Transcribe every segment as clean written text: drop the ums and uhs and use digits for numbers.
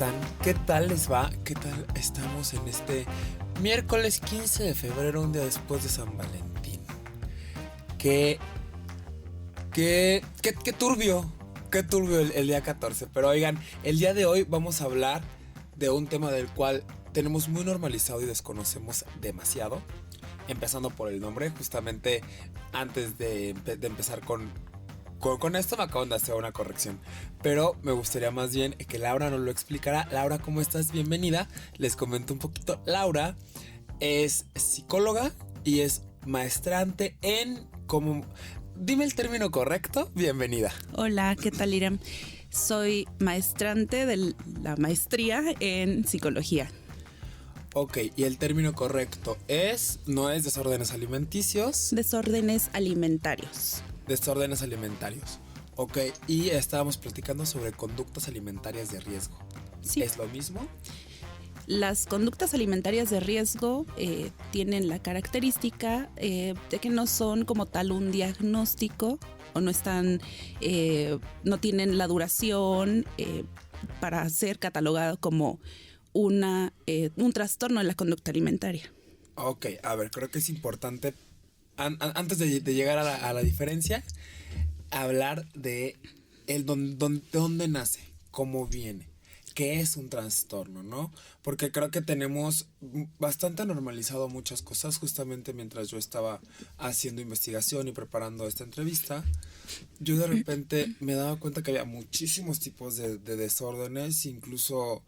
están? ¿Qué tal les va? ¿Qué tal estamos en este miércoles 15 de febrero, un día después de San Valentín? Qué turbio, el día 14. Pero oigan, el día de hoy vamos a hablar de un tema del cual tenemos muy normalizado y desconocemos demasiado. Empezando por el nombre, justamente antes de empezar con esto me acaban de hacer una corrección, pero me gustaría más bien que Laura nos lo explicara. Laura, ¿cómo estás? Bienvenida. Les comento un poquito. Laura es psicóloga y es maestrante en Dime el término correcto. Bienvenida. Hola, ¿qué tal, Iram? Soy maestrante de la maestría en psicología. Ok, y el término correcto no es desórdenes alimenticios. Desórdenes alimentarios. Desórdenes alimentarios. Ok, y estábamos platicando sobre conductas alimentarias de riesgo. Sí. ¿Es lo mismo? Las conductas alimentarias de riesgo tienen la característica de que no son como tal un diagnóstico o no tienen la duración para ser catalogado como un trastorno de la conducta alimentaria. Ok, a ver, creo que es importante antes de llegar a la diferencia, hablar de dónde nace, cómo viene, qué es un trastorno, ¿no? Porque creo que tenemos bastante normalizado muchas cosas. Justamente mientras yo estaba haciendo investigación y preparando esta entrevista, yo de repente me daba cuenta que había muchísimos tipos de desórdenes. Incluso,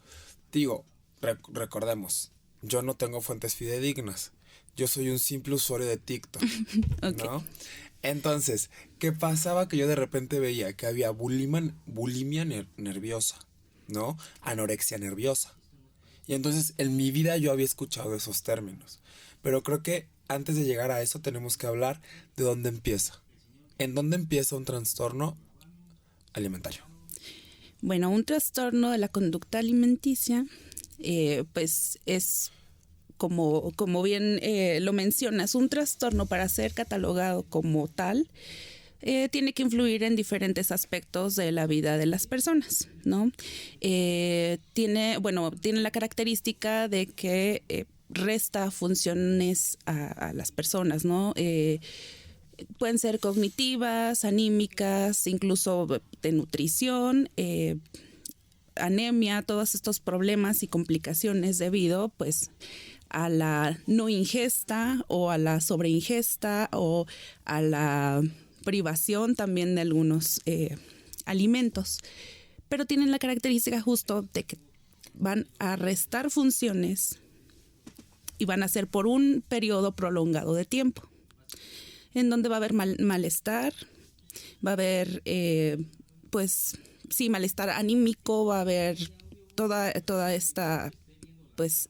recordemos, yo no tengo fuentes fidedignas. Yo soy un simple usuario de TikTok, okay, ¿no? Entonces, ¿qué pasaba? Que yo de repente veía que había bulimia nerviosa, ¿no? Anorexia nerviosa. Y entonces en mi vida yo había escuchado esos términos. Pero creo que antes de llegar a eso tenemos que hablar de dónde empieza. ¿En dónde empieza un trastorno alimentario? Bueno, un trastorno de la conducta alimenticia, pues es... Como bien lo mencionas, un trastorno, para ser catalogado como tal, tiene que influir en diferentes aspectos de la vida de las personas, ¿no? Tiene la característica de que resta funciones a las personas, ¿no? Pueden ser cognitivas, anímicas, incluso de nutrición, anemia, todos estos problemas y complicaciones debido, pues, a la no ingesta o a la sobreingesta o a la privación también de algunos alimentos. Pero tienen la característica justo de que van a restar funciones y van a ser por un periodo prolongado de tiempo, en donde va a haber malestar, va a haber, malestar anímico, va a haber toda esta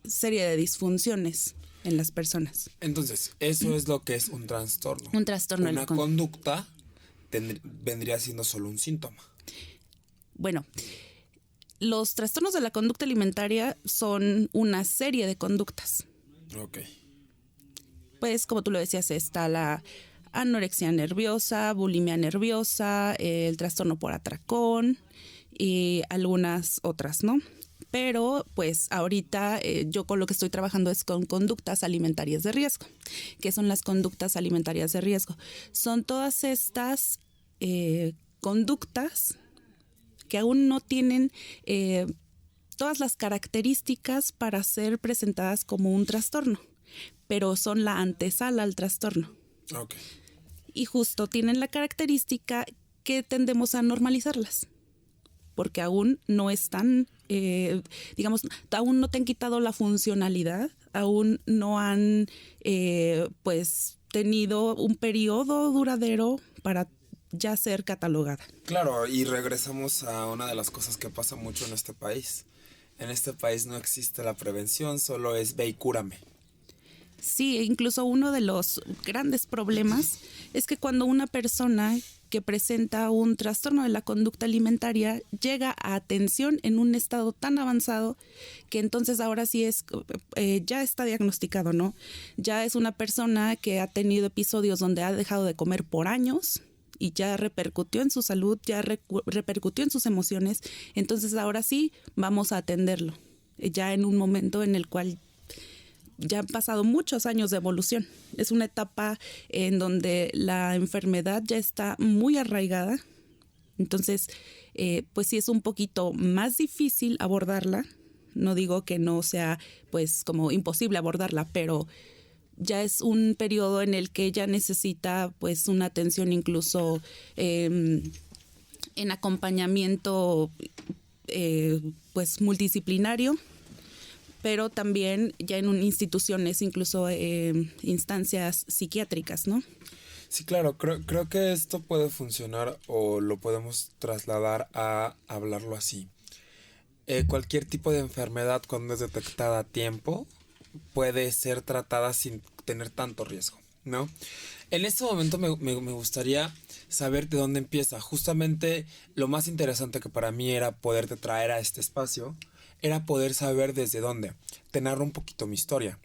serie de disfunciones en las personas. Entonces, eso es lo que es un trastorno. Un trastorno. Una conducta vendría siendo solo un síntoma. Bueno, los trastornos de la conducta alimentaria son una serie de conductas. Ok. Pues, como tú lo decías, está la anorexia nerviosa, bulimia nerviosa, el trastorno por atracón y algunas otras, ¿no? Pero pues ahorita yo con lo que estoy trabajando es con conductas alimentarias de riesgo. ¿Qué son las conductas alimentarias de riesgo? Son todas estas conductas que aún no tienen todas las características para ser presentadas como un trastorno, pero son la antesala al trastorno. Okay. Y justo tienen la característica que tendemos a normalizarlas, porque aún no están, aún no te han quitado la funcionalidad, aún no han, tenido un periodo duradero para ya ser catalogada. Claro, y regresamos a una de las cosas que pasa mucho en este país. En este país no existe la prevención, solo es ve y cúrame. Sí, incluso uno de los grandes problemas es que cuando una persona que presenta un trastorno de la conducta alimentaria llega a atención en un estado tan avanzado que entonces ahora sí ya está diagnosticado, ¿no? Ya es una persona que ha tenido episodios donde ha dejado de comer por años, y ya repercutió en su salud, ya repercutió en sus emociones. Entonces ahora sí vamos a atenderlo, ya en un momento en el cual ya han pasado muchos años de evolución. Es una etapa en donde la enfermedad ya está muy arraigada. Entonces, pues sí es un poquito más difícil abordarla. No digo que no sea pues como imposible abordarla, pero ya es un periodo en el que ella necesita pues una atención incluso en acompañamiento pues multidisciplinario, pero también ya en instituciones, incluso instancias psiquiátricas, ¿no? Sí, claro, creo que esto puede funcionar o lo podemos trasladar a hablarlo así. Cualquier tipo de enfermedad cuando es detectada a tiempo puede ser tratada sin tener tanto riesgo, ¿no? En este momento me gustaría saber de dónde empieza. Justamente lo más interesante que para mí era poderte traer a este espacio, era poder saber desde dónde. Te narro un poquito mi historia.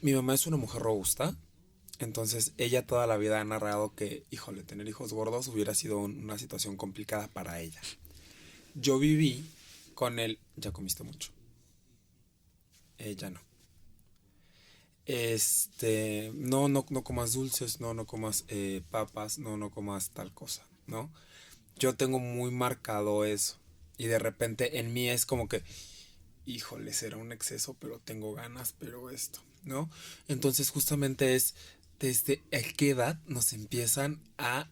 Mi mamá es una mujer robusta, entonces ella toda la vida ha narrado que, híjole, tener hijos gordos hubiera sido una situación complicada para ella. Yo viví con él, ya comiste mucho. Ya no. No comas dulces, no comas papas, no comas tal cosa, ¿no? Yo tengo muy marcado eso. Y de repente en mí es como que, híjole, será un exceso, pero tengo ganas, pero esto, ¿no? Entonces justamente es desde qué edad nos empiezan a...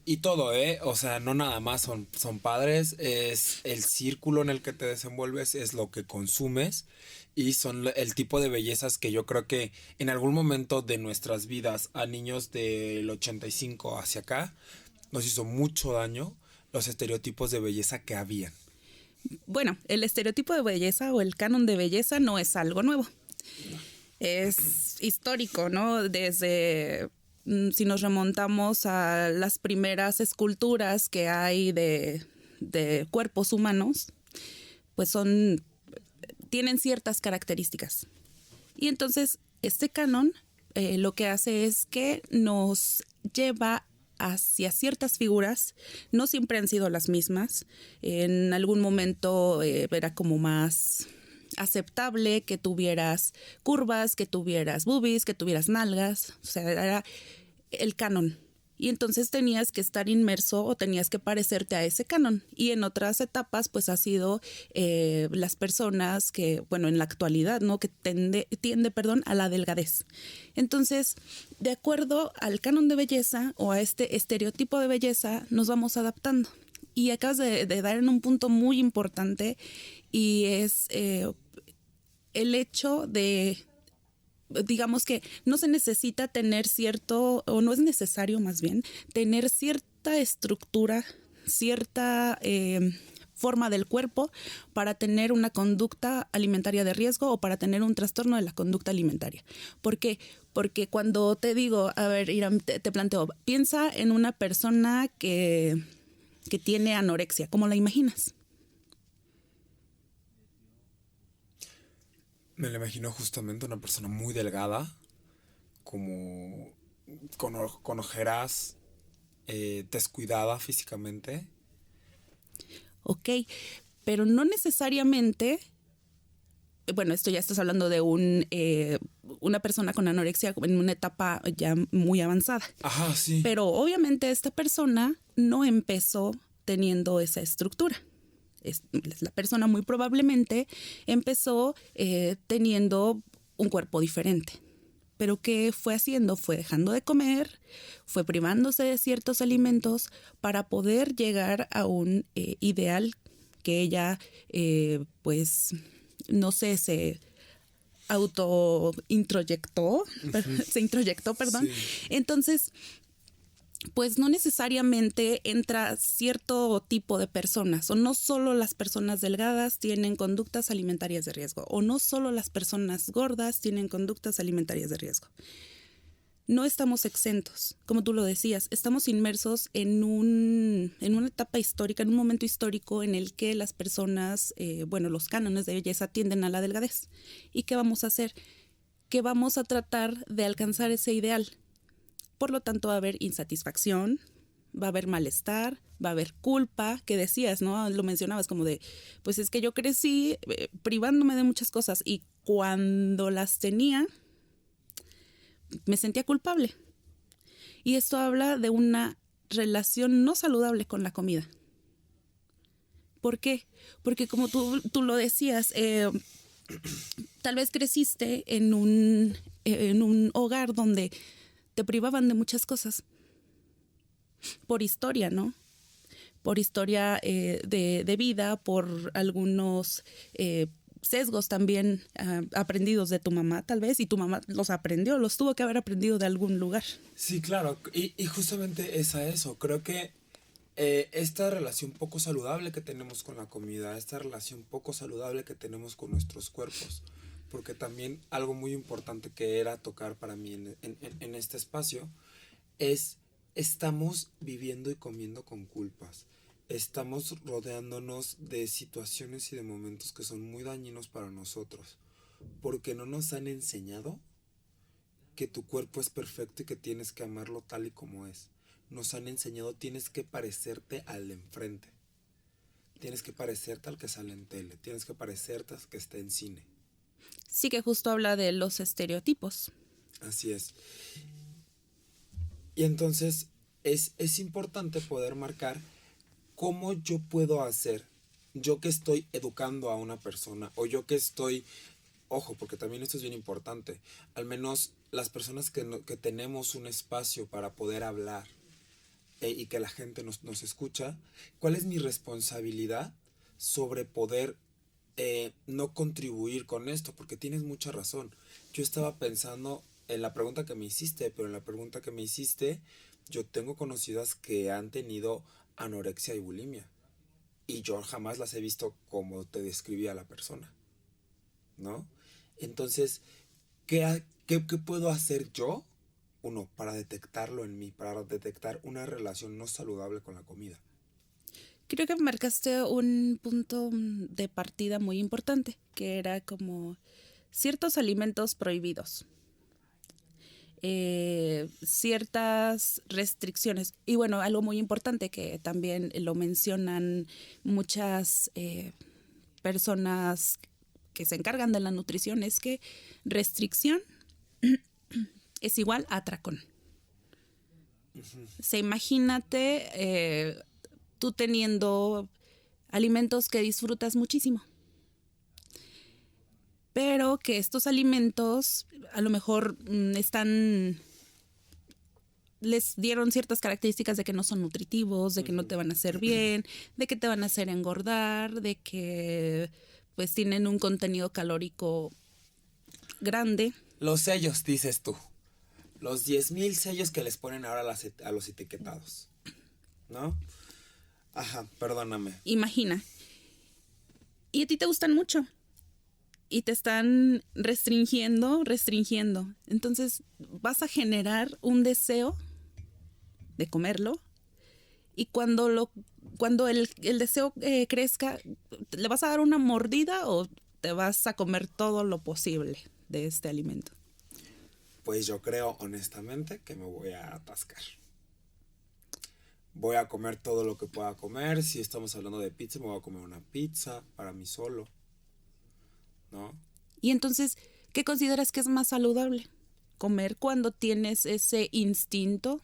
Y todo, ¿eh? O sea, no nada más son padres, es el círculo en el que te desenvuelves, es lo que consumes y son el tipo de bellezas que yo creo que en algún momento de nuestras vidas a niños del 85 hacia acá nos hizo mucho daño los estereotipos de belleza que habían. Bueno, el estereotipo de belleza o el canon de belleza no es algo nuevo. Es histórico, ¿no? Desde, si nos remontamos a las primeras esculturas que hay de cuerpos humanos, pues tienen ciertas características. Y entonces este canon lo que hace es que nos lleva hacia ciertas figuras. No siempre han sido las mismas. En algún momento era como más aceptable que tuvieras curvas, que tuvieras boobies, que tuvieras nalgas. O sea, era el canon. Y entonces tenías que estar inmerso o tenías que parecerte a ese canon. Y en otras etapas, pues ha sido las personas que, bueno, en la actualidad, ¿no? Que tiende, a la delgadez. Entonces, de acuerdo al canon de belleza o a este estereotipo de belleza, nos vamos adaptando. Y acabas de dar en un punto muy importante y es el hecho de... Digamos que no se necesita tener cierto, o no es necesario más bien, tener cierta estructura, cierta forma del cuerpo para tener una conducta alimentaria de riesgo o para tener un trastorno de la conducta alimentaria. ¿Por qué? Porque cuando te digo, a ver, Iram, te planteo, piensa en una persona que tiene anorexia, ¿cómo la imaginas? Me lo imagino justamente una persona muy delgada, como con ojeras, descuidada físicamente. Ok, pero no necesariamente, bueno, esto ya estás hablando de una persona con anorexia en una etapa ya muy avanzada. Ajá, sí. Pero obviamente esta persona no empezó teniendo esa estructura. La persona muy probablemente empezó teniendo un cuerpo diferente. Pero ¿qué fue haciendo? Fue dejando de comer, fue privándose de ciertos alimentos para poder llegar a un ideal que ella, pues, no sé, se autointroyectó, se introyectó, perdón. Sí. Entonces, pues no necesariamente entra cierto tipo de personas, o no solo las personas delgadas tienen conductas alimentarias de riesgo, o no solo las personas gordas tienen conductas alimentarias de riesgo. No estamos exentos, como tú lo decías, estamos inmersos en una etapa histórica, en un momento histórico en el que las personas, los cánones de belleza tienden a la delgadez. ¿Y qué vamos a hacer? Que vamos a tratar de alcanzar ese ideal. Por lo tanto, va a haber insatisfacción, va a haber malestar, va a haber culpa, que decías, ¿no? Lo mencionabas como de, pues es que yo crecí privándome de muchas cosas y cuando las tenía, me sentía culpable. Y esto habla de una relación no saludable con la comida. ¿Por qué? Porque como tú lo decías, tal vez creciste en un hogar donde te privaban de muchas cosas. Por historia, ¿no? Por historia de vida, por algunos sesgos también aprendidos de tu mamá, tal vez, y tu mamá los aprendió, los tuvo que haber aprendido de algún lugar. Sí, claro, y justamente es a eso. Creo que esta relación poco saludable que tenemos con la comida, esta relación poco saludable que tenemos con nuestros cuerpos, porque también algo muy importante que era tocar para mí en este espacio es, estamos viviendo y comiendo con culpas. Estamos rodeándonos de situaciones y de momentos que son muy dañinos para nosotros, porque no nos han enseñado que tu cuerpo es perfecto y que tienes que amarlo tal y como es. Nos han enseñado tienes que parecerte al de enfrente. Tienes que parecerte al que sale en tele. Tienes que parecerte al que está en cine. Sí, que justo habla de los estereotipos. Así es. Y entonces es importante poder marcar cómo yo puedo hacer, yo que estoy educando a una persona o yo que estoy, ojo, porque también esto es bien importante, al menos las personas que tenemos un espacio para poder hablar y que la gente nos escucha, ¿cuál es mi responsabilidad sobre poder no contribuir con esto? Porque tienes mucha razón. Yo estaba pensando en la pregunta que me hiciste, pero en la pregunta que me hiciste, yo tengo conocidas que han tenido anorexia y bulimia. Y yo jamás las he visto como te describía la persona, ¿no? Entonces, ¿qué puedo hacer yo? Uno, para detectarlo en mí, para detectar una relación no saludable con la comida. Creo que marcaste un punto de partida muy importante, que era como ciertos alimentos prohibidos, ciertas restricciones. Y bueno, algo muy importante que también lo mencionan muchas personas que se encargan de la nutrición es que restricción es igual a atracón. O sea, imagínate tú teniendo alimentos que disfrutas muchísimo, pero que estos alimentos a lo mejor les dieron ciertas características de que no son nutritivos, de que no te van a hacer bien, de que te van a hacer engordar, de que pues tienen un contenido calórico grande. Los sellos, dices tú. Los 10,000 sellos que les ponen ahora a los etiquetados, ¿no? Ajá, perdóname. Imagina. Y a ti te gustan mucho. Y te están restringiendo. Entonces vas a generar un deseo de comerlo. Y cuando el deseo crezca, ¿le vas a dar una mordida o te vas a comer todo lo posible de este alimento? Pues yo creo honestamente que me voy a atascar. Voy a comer todo lo que pueda comer. Si estamos hablando de pizza, me voy a comer una pizza para mí solo, ¿no? Y entonces, ¿qué consideras que es más saludable? ¿Comer cuando tienes ese instinto?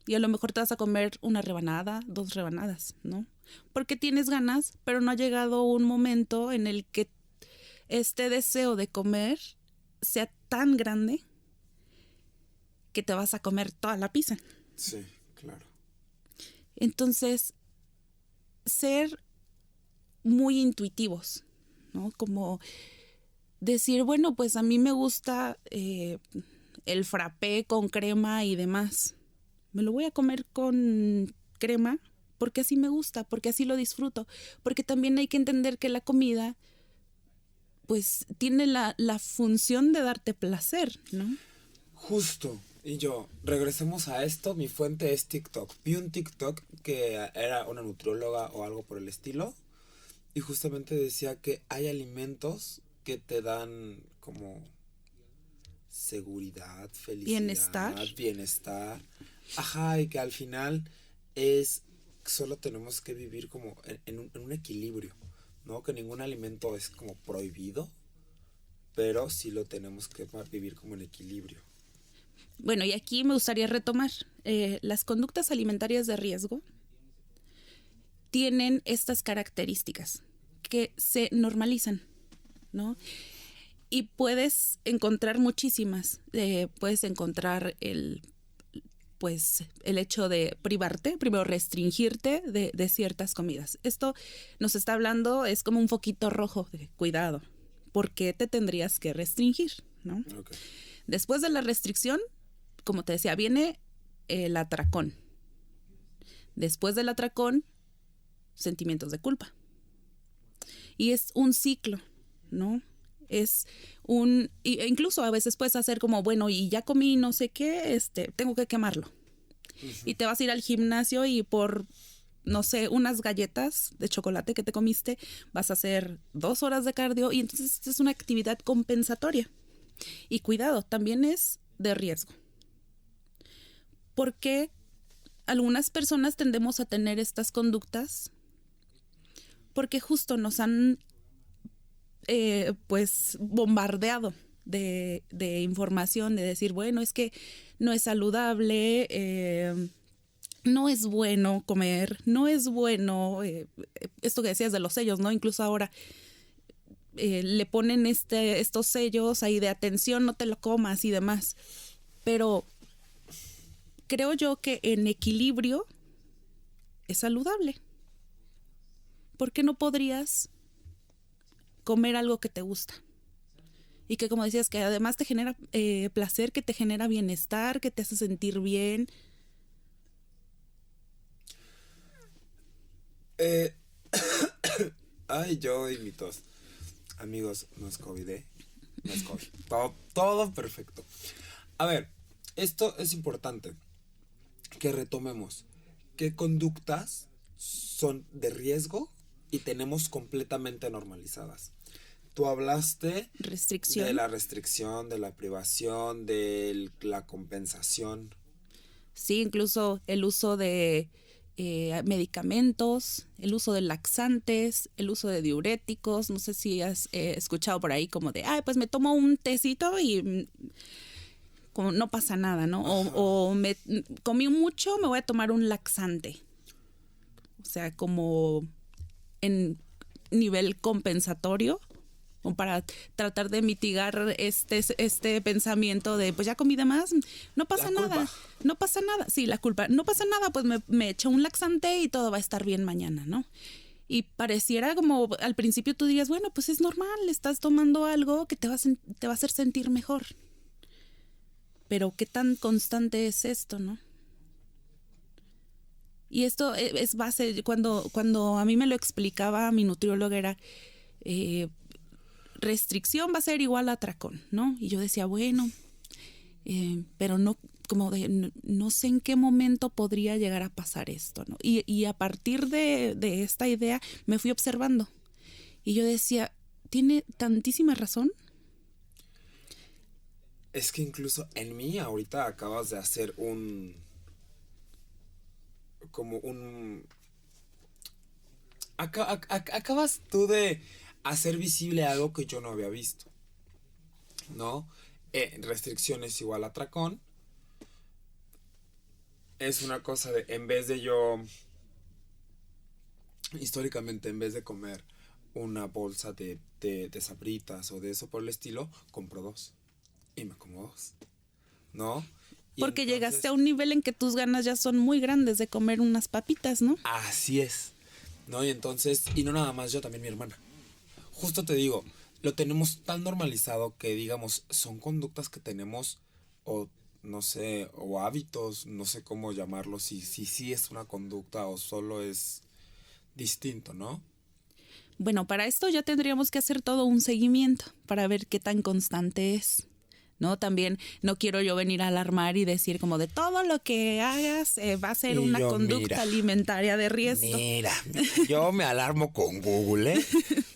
Y a lo mejor te vas a comer una rebanada, 2 rebanadas, ¿no? Porque tienes ganas, pero no ha llegado un momento en el que este deseo de comer sea tan grande que te vas a comer toda la pizza. Sí, claro. Entonces, ser muy intuitivos, ¿no? Como decir, bueno, pues a mí me gusta el frappé con crema y demás. Me lo voy a comer con crema porque así me gusta, porque así lo disfruto. Porque también hay que entender que la comida pues tiene la función de darte placer, ¿no? Justo. Y yo, regresemos a esto, mi fuente es TikTok. Vi un TikTok que era una nutrióloga o algo por el estilo. Y justamente decía que hay alimentos que te dan como seguridad, bienestar. Bienestar. Ajá, y que al final solo tenemos que vivir como en un equilibrio, ¿no? Que ningún alimento es como prohibido, pero sí lo tenemos que vivir como en equilibrio. Bueno, y aquí me gustaría retomar las conductas alimentarias de riesgo tienen estas características que se normalizan, ¿no? Y puedes encontrar muchísimas. Puedes encontrar el hecho de privarte, primero restringirte de ciertas comidas. Esto nos está hablando, es como un foquito rojo de cuidado. ¿Por qué te tendrías que restringir, no? Okay. Después de la restricción, como te decía, viene el atracón. Después del atracón, sentimientos de culpa. Y es un ciclo, ¿no? Incluso a veces puedes hacer como, bueno, y ya comí no sé qué, tengo que quemarlo. Uh-huh. Y te vas a ir al gimnasio y por, no sé, unas galletas de chocolate que te comiste, vas a hacer 2 horas de cardio y entonces es una actividad compensatoria. Y cuidado, también es de riesgo. Porque algunas personas tendemos a tener estas conductas porque justo nos han bombardeado de información, de decir, bueno, es que no es saludable, no es bueno comer, no es bueno, esto que decías de los sellos, ¿no? Incluso ahora le ponen estos sellos ahí de atención, no te lo comas y demás. Pero creo yo que en equilibrio es saludable. ¿Por qué no podrías comer algo que te gusta? Y que, como decías, que además te genera placer, que te genera bienestar, que te hace sentir bien. Ay, yo y mi tos. Amigos, no es COVID, no es COVID. Todo perfecto. A ver, esto es importante que retomemos. ¿Qué conductas son de riesgo y tenemos completamente normalizadas? Tú hablaste restricción. De la restricción, de la privación, de la compensación. Sí, incluso el uso de medicamentos, el uso de laxantes, el uso de diuréticos. No sé si has escuchado por ahí como de, pues me tomo un tecito y como no pasa nada, ¿no? O me comí mucho, me voy a tomar un laxante. O sea, como en nivel compensatorio, o para tratar de mitigar este pensamiento de, pues ya comí de más, no pasa nada, no pasa nada. Sí, la culpa, no pasa nada, pues me echo un laxante y todo va a estar bien mañana, ¿no? Y pareciera como, al principio tú dirías, bueno, pues es normal, estás tomando algo que te va a hacer sentir mejor. Pero ¿qué tan constante es esto, no? Y esto es base, cuando a mí me lo explicaba mi nutrióloga era, restricción va a ser igual a atracón, ¿no? Y yo decía, bueno, pero no, como de, no sé en qué momento podría llegar a pasar esto, ¿no? Y a partir de esta idea me fui observando. Y yo decía, tiene tantísima razón. Es que incluso en mí ahorita acabas de hacer acabas tú de hacer visible algo que yo no había visto, ¿no? Restricciones igual a atracón. Es una cosa de, en vez de yo, históricamente, en vez de comer una bolsa de Sabritas o de eso por el estilo, compro 2 y me como 2, ¿no? Porque entonces, llegaste a un nivel en que tus ganas ya son muy grandes de comer unas papitas, ¿no? Así es, ¿no? Y entonces, y no nada más yo, también mi hermana. Justo te digo, lo tenemos tan normalizado que, digamos, son conductas que tenemos, o no sé, o hábitos, no sé cómo llamarlo, si es una conducta o solo es distinto, ¿no? Bueno, para esto ya tendríamos que hacer todo un seguimiento para ver qué tan constante es, ¿no? También no quiero yo venir a alarmar y decir como de todo lo que hagas va a ser una conducta alimentaria de riesgo. Mira, yo me alarmo con Google, ¿eh?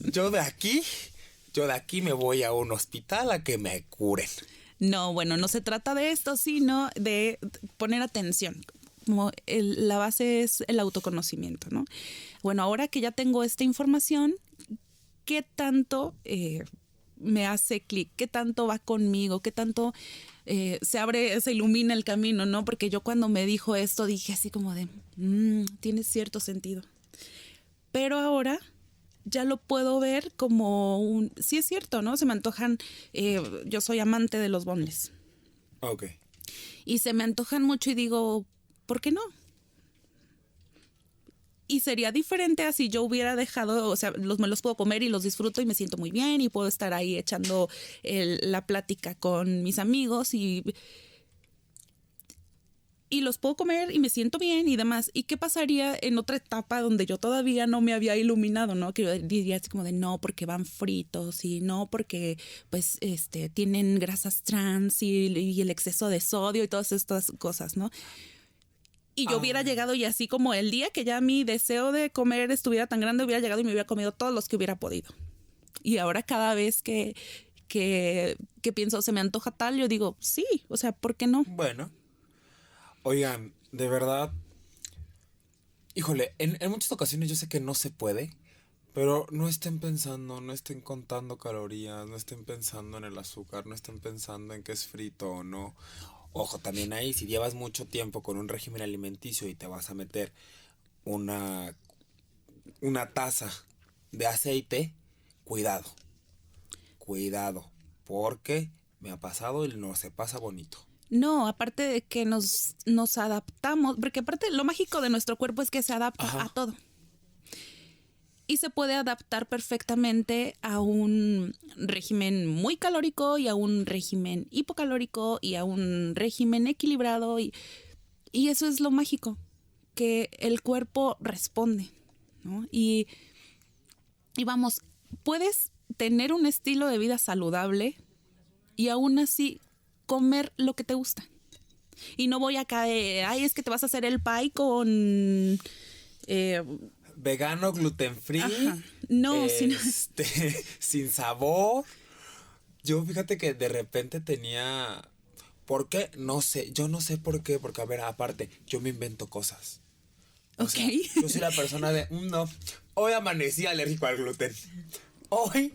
Yo de aquí me voy a un hospital a que me curen. No, bueno, no se trata de esto, sino de poner atención. Como la base es el autoconocimiento, ¿no? Bueno, ahora que ya tengo esta información, ¿qué tanto me hace clic? ¿Qué tanto va conmigo? ¿Qué tanto se ilumina el camino, ¿no? Porque yo cuando me dijo esto dije así como de, tiene cierto sentido. Pero ahora ya lo puedo ver como sí es cierto, ¿no? Se me antojan, yo soy amante de los boneless. Ok. Y se me antojan mucho y digo, ¿por qué no? Y sería diferente a si yo hubiera dejado, o sea, me los puedo comer y los disfruto y me siento muy bien y puedo estar ahí echando la plática con mis amigos y los puedo comer y me siento bien y demás. ¿Y qué pasaría en otra etapa donde yo todavía no me había iluminado, ¿no? Que yo diría así como de no, porque van fritos y no, porque pues tienen grasas trans y el exceso de sodio y todas estas cosas, ¿no? Y yo hubiera llegado y así como el día que ya mi deseo de comer estuviera tan grande, hubiera llegado y me hubiera comido todos los que hubiera podido. Y ahora cada vez que pienso se me antoja tal, yo digo, sí, o sea, ¿por qué no? Bueno. Oigan, de verdad, híjole, en muchas ocasiones yo sé que no se puede, pero no estén pensando, no estén contando calorías, no estén pensando en el azúcar, no estén pensando en que es frito o no. Ojo, también ahí, si llevas mucho tiempo con un régimen alimenticio y te vas a meter una taza de aceite, cuidado, porque me ha pasado y no se pasa bonito. No, aparte de que nos adaptamos, porque aparte lo mágico de nuestro cuerpo es que se adapta a todo. Y se puede adaptar perfectamente a un régimen muy calórico y a un régimen hipocalórico y a un régimen equilibrado. Y eso es lo mágico, que el cuerpo responde, ¿no? Y vamos, puedes tener un estilo de vida saludable y aún así comer lo que te gusta. Y no voy a caer, es que te vas a hacer el pie con... vegano, gluten free. Ajá. No, sin sabor. Yo fíjate que de repente tenía... ¿Por qué? No sé. Yo no sé por qué. Porque, a ver, aparte, yo me invento cosas. O sea, yo soy la persona de... no, hoy amanecí alérgico al gluten. Hoy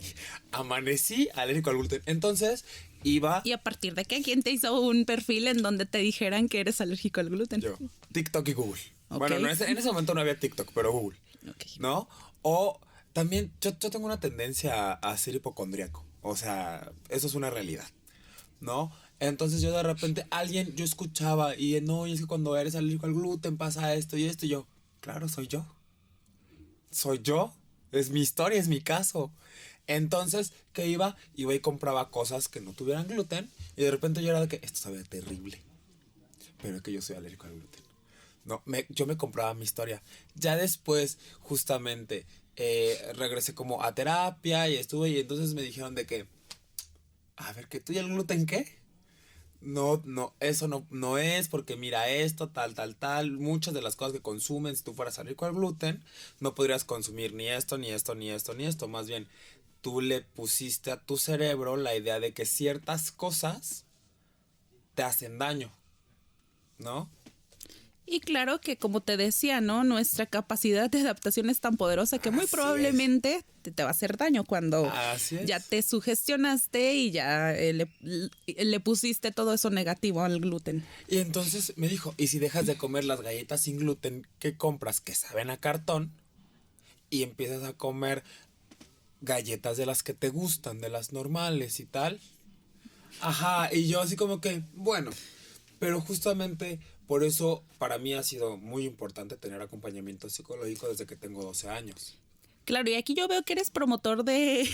amanecí alérgico al gluten. Entonces... iba... ¿Y a partir de qué? ¿Quién te hizo un perfil en donde te dijeran que eres alérgico al gluten? Yo. TikTok y Google. Okay. Bueno, en ese momento no había TikTok, pero Google. Okay. ¿No? O también yo tengo una tendencia a ser hipocondríaco. O sea, eso es una realidad. ¿No? Entonces yo de repente, yo escuchaba y no, y es que cuando eres alérgico al gluten pasa esto y esto. Y yo, claro, soy yo. Soy yo. Es mi historia, es mi caso. Entonces, ¿qué iba? Iba y compraba cosas que no tuvieran gluten. Y de repente yo era de que esto sabía terrible. Pero es que yo soy alérgico al gluten. No, yo me compraba mi historia. Ya después, justamente, regresé como a terapia y estuve. Y entonces me dijeron de que, a ver, ¿que tú y el gluten qué? No, eso no es porque mira esto, tal. Muchas de las cosas que consumen, si tú fueras alérgico al gluten, no podrías consumir ni esto, ni esto, ni esto, ni esto. Más bien, tú le pusiste a tu cerebro la idea de que ciertas cosas te hacen daño, ¿no? Y claro que, como te decía, ¿no? Nuestra capacidad de adaptación es tan poderosa que muy probablemente te va a hacer daño cuando ya te sugestionaste y ya le pusiste todo eso negativo al gluten. Y entonces me dijo, ¿y si dejas de comer las galletas sin gluten que compras que saben a cartón y empiezas a comer galletas de las que te gustan, de las normales y tal? Ajá, y yo así como que, bueno, pero justamente por eso para mí ha sido muy importante tener acompañamiento psicológico desde que tengo 12 años. Claro, y aquí yo veo que eres promotor de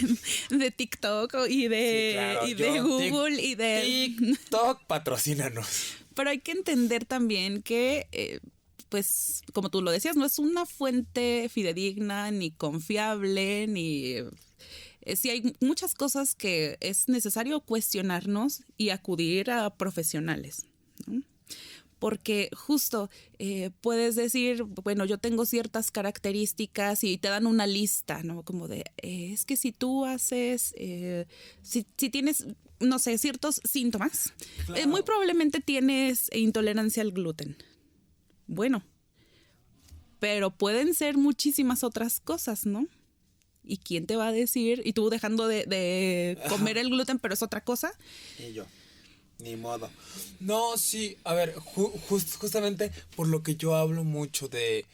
TikTok y de Google y de... TikTok, patrocínanos. Pero hay que entender también que, pues, como tú lo decías, no es una fuente fidedigna, ni confiable, ni... sí hay muchas cosas que es necesario cuestionarnos y acudir a profesionales, ¿no? Porque justo puedes decir, bueno, yo tengo ciertas características y te dan una lista, ¿no? Como de, es que si tú haces, si tienes no sé, ciertos síntomas, Claro. muy probablemente tienes intolerancia al gluten. Bueno, pero pueden ser muchísimas otras cosas, ¿no? ¿Y quién te va a decir? Y tú dejando de comer el gluten, pero es otra cosa. Y yo, ni modo. No, sí, a ver, justamente por lo que yo hablo mucho de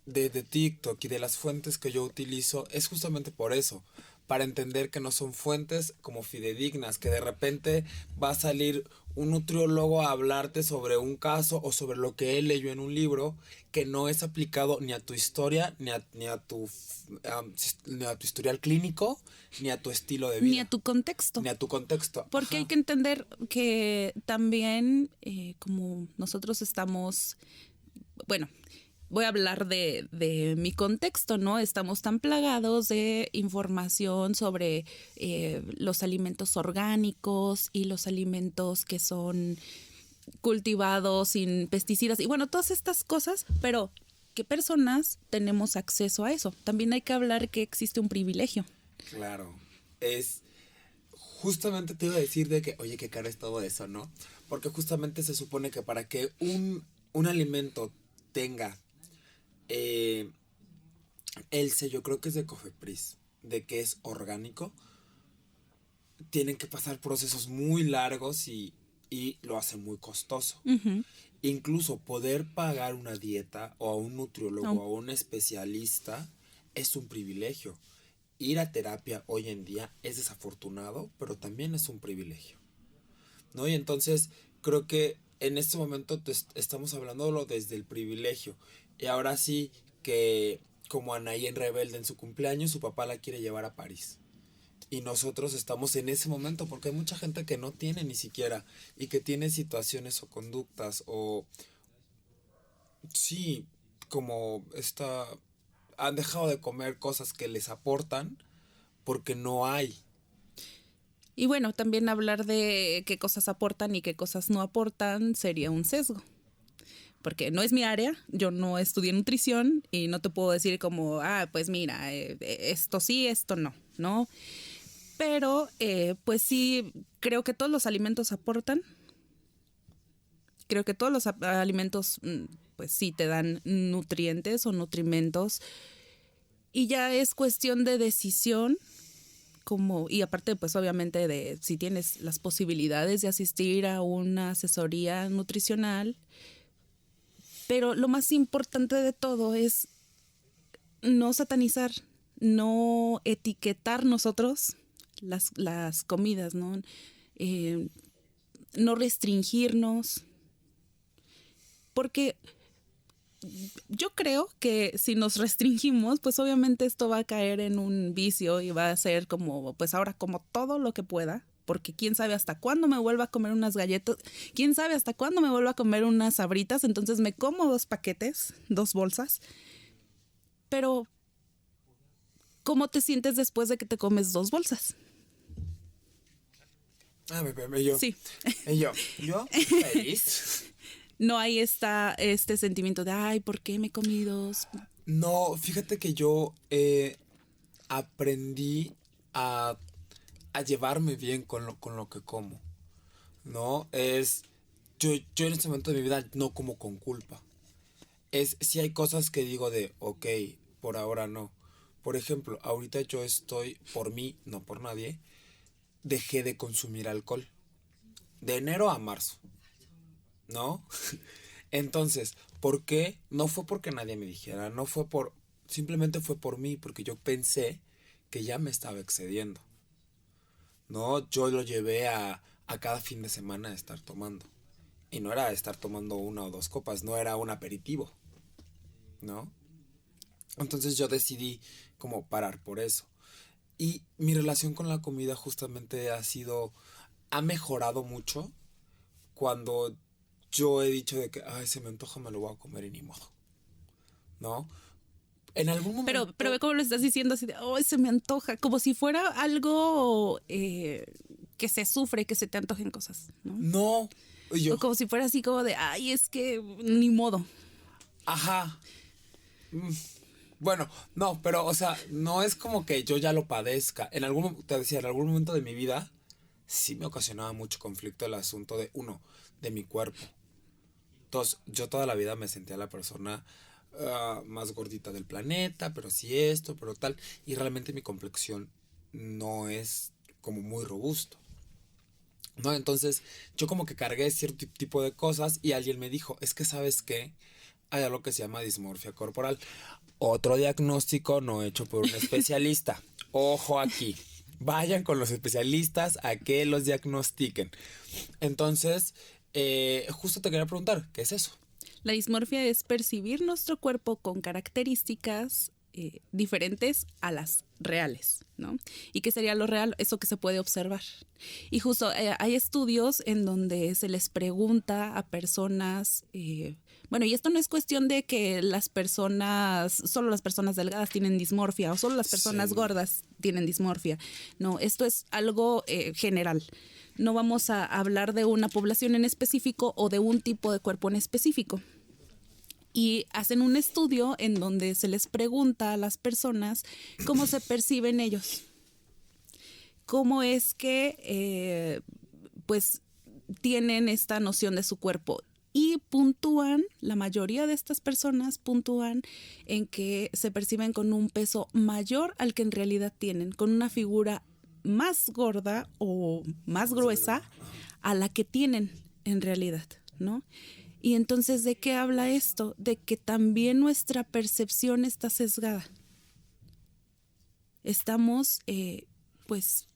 TikTok y de las fuentes que yo utilizo, es justamente por eso, para entender que no son fuentes como fidedignas, que de repente va a salir un nutriólogo a hablarte sobre un caso o sobre lo que él leyó en un libro que no es aplicado ni a tu historia, ni a tu historial clínico, ni a tu estilo de vida. Ni a tu contexto. Ni a tu contexto. Porque Ajá. hay que entender que también, como nosotros estamos, bueno, voy a hablar de mi contexto, ¿no? Estamos tan plagados de información sobre los alimentos orgánicos y los alimentos que son cultivados sin pesticidas y bueno, todas estas cosas, pero ¿qué personas tenemos acceso a eso? También hay que hablar que existe un privilegio. Claro. Es justamente te iba a decir de que, oye, qué caro es todo eso, ¿no? Porque justamente se supone que para que un alimento tenga el sello, creo que es de Cofepris, de que es orgánico, tienen que pasar procesos muy largos y lo hacen muy costoso. Uh-huh. Incluso poder pagar una dieta o a un nutriólogo No. o a un especialista es un privilegio. Ir a terapia hoy en día es desafortunado, pero también es un privilegio, ¿no? Y entonces creo que en este momento estamos hablándolo desde el privilegio. Y ahora sí que como Anaí en Rebelde en su cumpleaños, su papá la quiere llevar a París. Y nosotros estamos en ese momento porque hay mucha gente que no tiene ni siquiera y que tiene situaciones o conductas o sí, como esta han dejado de comer cosas que les aportan porque no hay. Y bueno, también hablar de qué cosas aportan y qué cosas no aportan sería un sesgo. Porque no es mi área, yo no estudié nutrición y no te puedo decir como, pues mira, esto sí, esto no, ¿no? Pero pues sí, creo que todos los alimentos aportan. Creo que todos los alimentos, pues sí, te dan nutrientes o nutrimentos. Y ya es cuestión de decisión, como, y aparte, pues obviamente de si tienes las posibilidades de asistir a una asesoría nutricional. Pero lo más importante de todo es no satanizar, no etiquetar nosotros las comidas, ¿no? No restringirnos. Porque yo creo que si nos restringimos, pues obviamente esto va a caer en un vicio y va a ser como, pues ahora como todo lo que pueda. Porque quién sabe hasta cuándo me vuelva a comer unas galletas, quién sabe hasta cuándo me vuelva a comer unas Sabritas, entonces me como 2 paquetes, 2 bolsas. Pero, ¿cómo te sientes después de que te comes 2 bolsas? Yo. Sí. Yo feliz. No hay este sentimiento de, ay, ¿por qué me comí 2? No, fíjate que yo aprendí a llevarme bien con lo que como, ¿no? Yo en este momento de mi vida no como con culpa. Si hay cosas que digo de, ok, por ahora no. Por ejemplo, ahorita yo estoy, por mí, no por nadie, dejé de consumir alcohol. De enero a marzo, ¿no? Entonces, ¿por qué? No fue porque nadie me dijera, no fue simplemente fue por mí, porque yo pensé que ya me estaba excediendo. No, yo lo llevé a cada fin de semana a estar tomando. Y no era estar tomando 1 o 2 copas, no era un aperitivo, ¿no? Entonces yo decidí como parar por eso. Y mi relación con la comida justamente ha mejorado mucho cuando yo he dicho de que, ay, se me antoja, me lo voy a comer y ni modo, ¿no? En algún momento... Pero ve cómo lo estás diciendo así de, oh, se me antoja, como si fuera algo que se sufre, que se te antojen cosas, ¿no? No. O como si fuera así como de, ay, es que ni modo. Ajá. Bueno, no, pero, o sea, no es como que yo ya lo padezca. Te decía, en algún momento de mi vida, sí me ocasionaba mucho conflicto el asunto de mi cuerpo. Entonces, yo toda la vida me sentía la persona más gordita del planeta, pero sí esto, pero tal. Y realmente mi complexión no es como muy robusto, ¿no? Entonces, yo como que cargué cierto tipo de cosas y alguien me dijo, es que ¿sabes qué? Hay algo que se llama dismorfia corporal. Otro diagnóstico no hecho por un especialista. Ojo aquí. Vayan con los especialistas a que los diagnostiquen. Entonces, justo te quería preguntar, ¿qué es eso? La dismorfia es percibir nuestro cuerpo con características diferentes a las reales, ¿no? ¿Y qué sería lo real? Eso que se puede observar. Y justo hay estudios en donde se les pregunta a personas, bueno, y esto no es cuestión de que solo las personas delgadas tienen dismorfia o solo las personas gordas tienen dismorfia. No, esto es algo general. No vamos a hablar de una población en específico o de un tipo de cuerpo en específico. Y hacen un estudio en donde se les pregunta a las personas cómo se perciben ellos. Cómo es que pues tienen esta noción de su cuerpo. Y puntúan, la mayoría de estas personas puntúan en que se perciben con un peso mayor al que en realidad tienen, con una figura más gorda o más gruesa a la que tienen en realidad, ¿no? Y entonces, ¿de qué habla esto? De que también nuestra percepción está sesgada. Estamos, pues,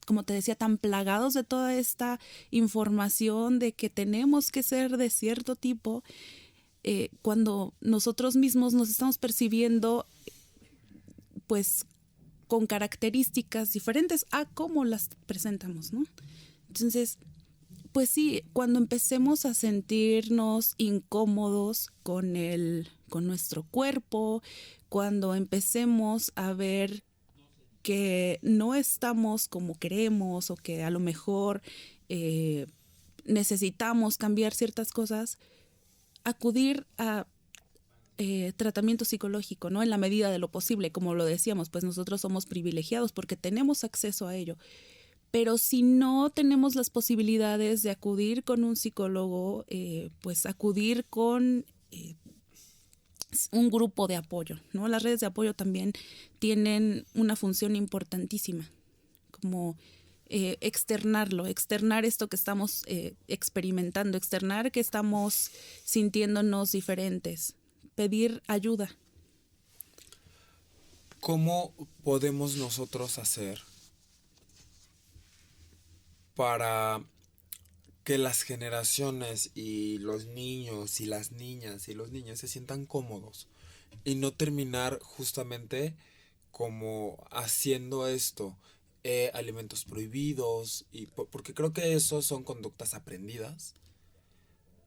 como te decía, tan plagados de toda esta información de que tenemos que ser de cierto tipo, cuando nosotros mismos nos estamos percibiendo, pues, con características diferentes a cómo las presentamos, ¿no? Entonces, pues sí, cuando empecemos a sentirnos incómodos con nuestro cuerpo, cuando empecemos a ver que no estamos como queremos o que a lo mejor necesitamos cambiar ciertas cosas, acudir a tratamiento psicológico, ¿no? En la medida de lo posible, como lo decíamos, pues nosotros somos privilegiados porque tenemos acceso a ello. Pero si no tenemos las posibilidades de acudir con un psicólogo, pues acudir con un grupo de apoyo, ¿no? Las redes de apoyo también tienen una función importantísima, como externar esto que estamos experimentando, externar que estamos sintiéndonos diferentes, pedir ayuda. ¿Cómo podemos nosotros hacer para que las generaciones y los niños y las niñas y los niños se sientan cómodos y no terminar justamente como haciendo esto, alimentos prohibidos, porque creo que eso son conductas aprendidas,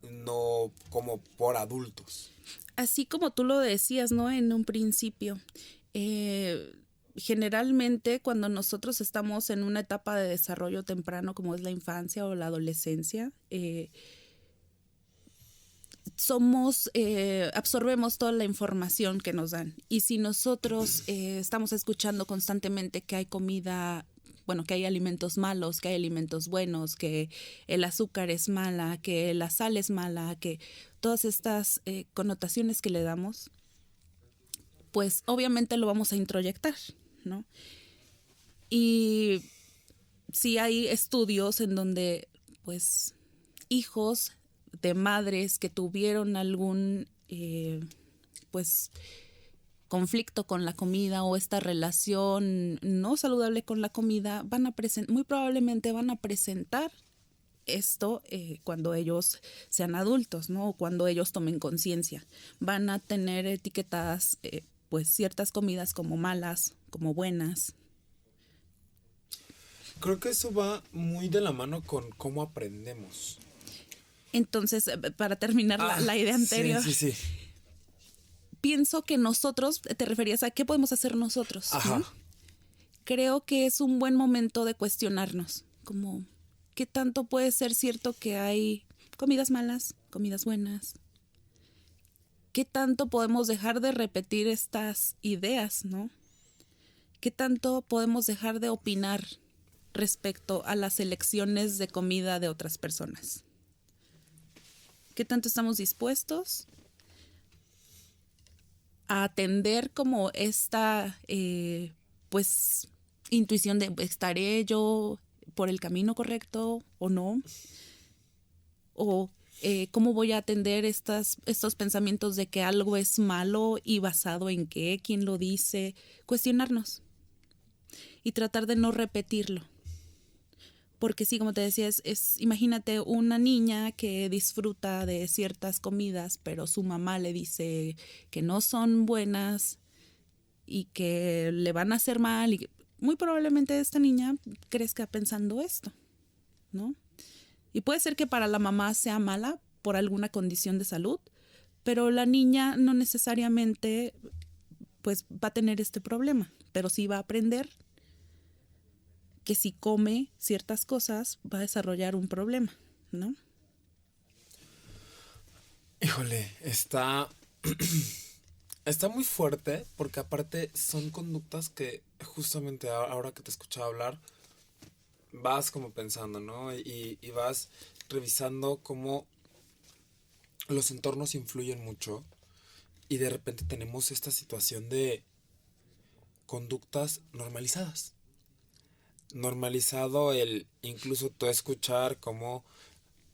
no como por adultos? Así como tú lo decías, ¿no? En un principio, generalmente cuando nosotros estamos en una etapa de desarrollo temprano como es la infancia o la adolescencia, absorbemos toda la información que nos dan. Y si nosotros estamos escuchando constantemente que hay comida, bueno, que hay alimentos malos, que hay alimentos buenos, que el azúcar es mala, que la sal es mala, que todas estas connotaciones que le damos, pues obviamente lo vamos a introyectar, ¿no? Y sí hay estudios en donde, pues, hijos de madres que tuvieron algún, pues, conflicto con la comida o esta relación no saludable con la comida, muy probablemente van a presentar esto cuando ellos sean adultos, ¿no? O cuando ellos tomen conciencia. Van a tener etiquetadas, pues, ciertas comidas como malas, como buenas. Creo que eso va muy de la mano con cómo aprendemos. Entonces, para terminar la idea anterior, sí. Pienso que nosotros, te referías a qué podemos hacer nosotros. Ajá. ¿No? Creo que es un buen momento de cuestionarnos, como qué tanto puede ser cierto que hay comidas malas, comidas buenas. ¿Qué tanto podemos dejar de repetir estas ideas, no? ¿Qué tanto podemos dejar de opinar respecto a las elecciones de comida de otras personas? ¿Qué tanto estamos dispuestos a atender como esta, pues, intuición de estaré yo por el camino correcto o no? O cómo voy a atender estos pensamientos de que algo es malo y basado en qué, quién lo dice, cuestionarnos y tratar de no repetirlo. Porque sí, como te decía, imagínate una niña que disfruta de ciertas comidas, pero su mamá le dice que no son buenas y que le van a hacer mal, y muy probablemente esta niña crezca pensando esto, ¿no? Y puede ser que para la mamá sea mala por alguna condición de salud, pero la niña no necesariamente pues va a tener este problema, pero sí va a aprender que si come ciertas cosas va a desarrollar un problema, ¿no? Híjole, está muy fuerte porque aparte son conductas que justamente ahora que te escuchaba hablar vas como pensando, ¿no? Y vas revisando cómo los entornos influyen mucho y de repente tenemos esta situación de conductas normalizadas. Normalizado el incluso tú escuchar cómo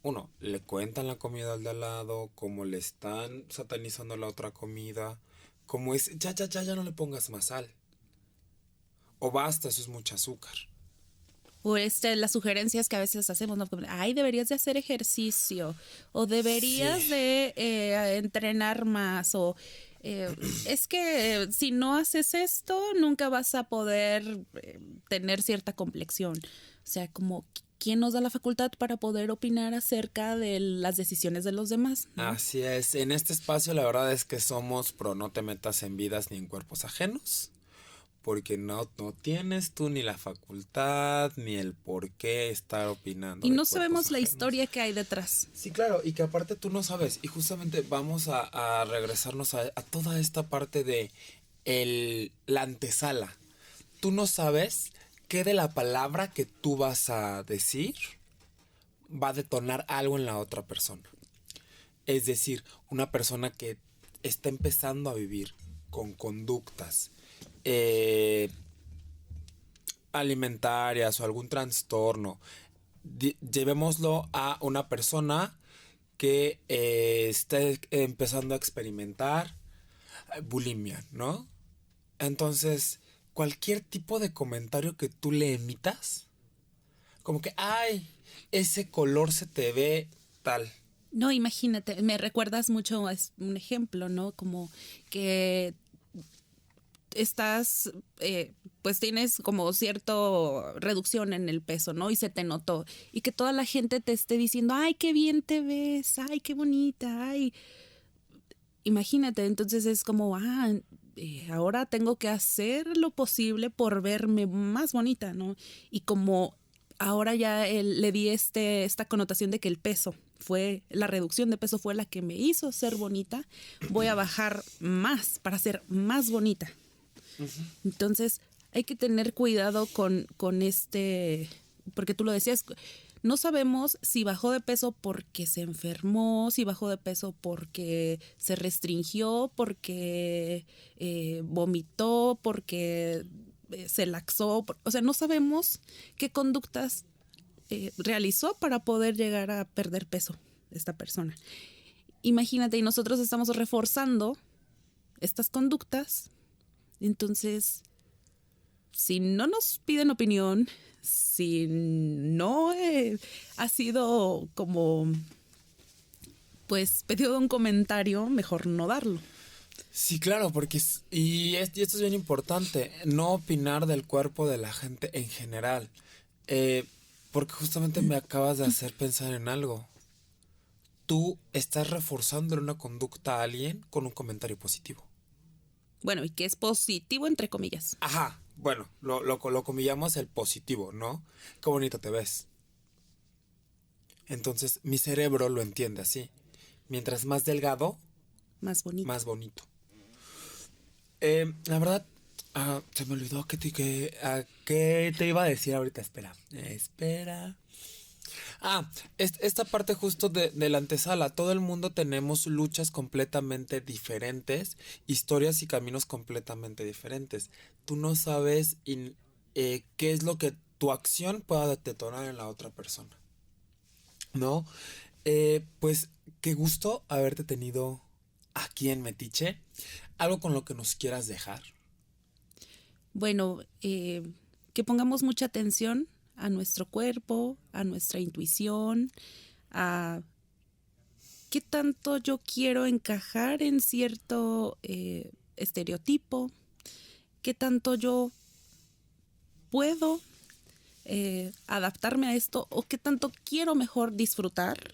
uno le cuentan la comida al de al lado, cómo le están satanizando la otra comida, cómo es ya no le pongas más sal. O basta, eso es mucho azúcar. O las sugerencias que a veces hacemos, ¿no? Ay, deberías de hacer ejercicio, o deberías de entrenar más, o es que si no haces esto, nunca vas a poder tener cierta complexión. O sea, como, ¿quién nos da la facultad para poder opinar acerca de las decisiones de los demás, ¿no? Así es, en este espacio la verdad es que somos pro no te metas en vidas ni en cuerpos ajenos. Porque no tienes tú ni la facultad ni el por qué estar opinando. Y no sabemos la historia que hay detrás. Sí, claro, y que aparte tú no sabes. Y justamente vamos a regresarnos a toda esta parte de la antesala. Tú no sabes qué de la palabra que tú vas a decir va a detonar algo en la otra persona. Es decir, una persona que está empezando a vivir con conductas alimentarias o algún trastorno, llevémoslo a una persona que esté empezando a experimentar bulimia, ¿no? Entonces, cualquier tipo de comentario que tú le emitas, como que, ay, ese color se te ve tal. No, imagínate, me recuerdas mucho, es un ejemplo, ¿no? Como que estás, pues tienes como cierta reducción en el peso, ¿no? Y se te notó. Y que toda la gente te esté diciendo, ay, qué bien te ves, ay, qué bonita, ay. Imagínate, entonces es como, ahora tengo que hacer lo posible por verme más bonita, ¿no? Y como ahora ya le di esta connotación de que el peso la reducción de peso fue la que me hizo ser bonita, voy a bajar más para ser más bonita. Entonces hay que tener cuidado con porque tú lo decías, no sabemos si bajó de peso porque se enfermó, si bajó de peso porque se restringió, porque vomitó, porque se laxó, o sea, no sabemos qué conductas realizó para poder llegar a perder peso esta persona. Imagínate, y nosotros estamos reforzando estas conductas. Entonces, si no nos piden opinión, si no ha sido como, pues, pedido un comentario, mejor no darlo. Sí, claro, porque y esto es bien importante, no opinar del cuerpo de la gente en general, porque justamente me acabas de hacer pensar en algo. Tú estás reforzando una conducta a alguien con un comentario positivo. Bueno, y que es positivo entre comillas. Ajá, bueno, lo comillamos el positivo, ¿no? Qué bonito te ves. Entonces, mi cerebro lo entiende así. Mientras más delgado, más bonito. Más bonito. La verdad, Se me olvidó a qué te iba a decir ahorita. Espera. Esta parte justo de la antesala. Todo el mundo tenemos luchas completamente diferentes, historias y caminos completamente diferentes. Tú no sabes qué es lo que tu acción pueda detonar en la otra persona, ¿no? Pues qué gusto haberte tenido aquí en Metiche. ¿Algo con lo que nos quieras dejar? Bueno, que pongamos mucha atención a nuestro cuerpo, a nuestra intuición, a qué tanto yo quiero encajar en cierto estereotipo, qué tanto yo puedo adaptarme a esto o qué tanto quiero mejor disfrutar.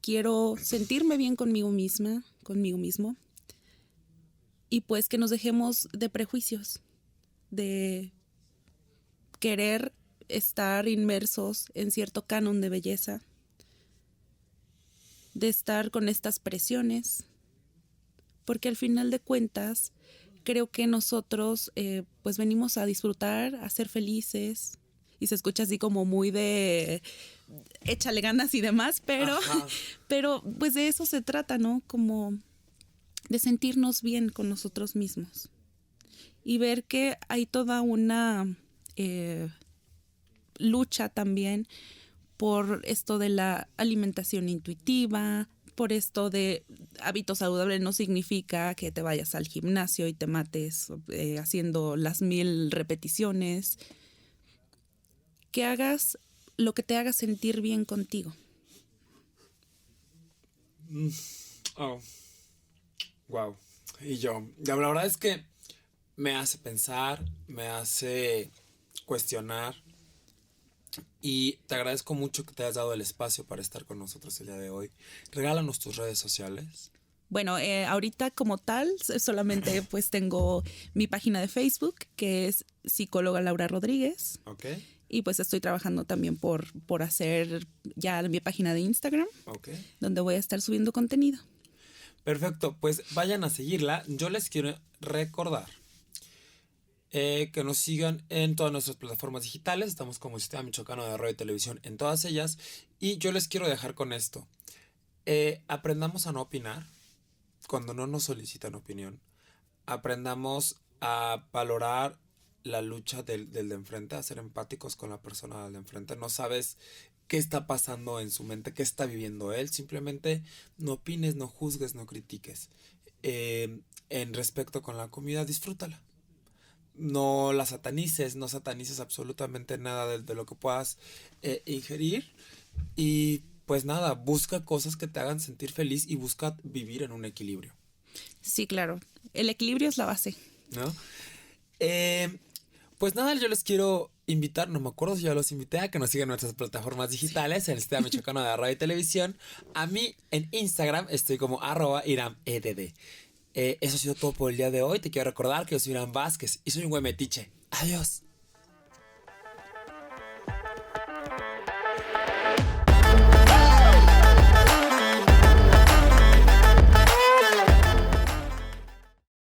Quiero sentirme bien conmigo misma, conmigo mismo. Y pues que nos dejemos de prejuicios, de querer estar inmersos en cierto canon de belleza, de estar con estas presiones, porque al final de cuentas creo que nosotros pues venimos a disfrutar, a ser felices, y se escucha así como muy de échale ganas y demás, pero pues de eso se trata, ¿no? Como de sentirnos bien con nosotros mismos y ver que hay toda una lucha también por esto de la alimentación intuitiva, por esto de hábitos saludables. No significa que te vayas al gimnasio y te mates haciendo las 1000 repeticiones. Que hagas lo que te haga sentir bien contigo. Wow. Y la verdad es que me hace pensar, me hace cuestionar, y te agradezco mucho que te hayas dado el espacio para estar con nosotros el día de hoy. Regálanos tus redes sociales. Bueno, ahorita como tal solamente pues tengo mi página de Facebook, que es psicóloga Laura Rodríguez. Ok. Y pues estoy trabajando también por hacer ya mi página de Instagram, donde voy a estar subiendo contenido. Perfecto, pues vayan a seguirla. Yo les quiero recordar que nos sigan en todas nuestras plataformas digitales. Estamos como Sistema Michoacano de Radio y Televisión en todas ellas. Y yo les quiero dejar con esto. Aprendamos a no opinar cuando no nos solicitan opinión. Aprendamos a valorar la lucha del de enfrente, a ser empáticos con la persona del de enfrente. No sabes qué está pasando en su mente, qué está viviendo él. Simplemente no opines, no juzgues, no critiques. En respecto con la comida, disfrútala. No la satanices, no satanices absolutamente nada de lo que puedas ingerir. Y pues nada, busca cosas que te hagan sentir feliz y busca vivir en un equilibrio. Sí, claro. El equilibrio es la base. ¿No? Pues nada, yo les quiero invitar, no me acuerdo si ya los invité, a que nos sigan en nuestras plataformas digitales, en el Sistema Michoacano de Radio y Televisión. A mí en Instagram estoy como @iramedd. Eso ha sido todo por el día de hoy. Te quiero recordar que yo soy Irán Vázquez y soy un güey metiche. Adiós.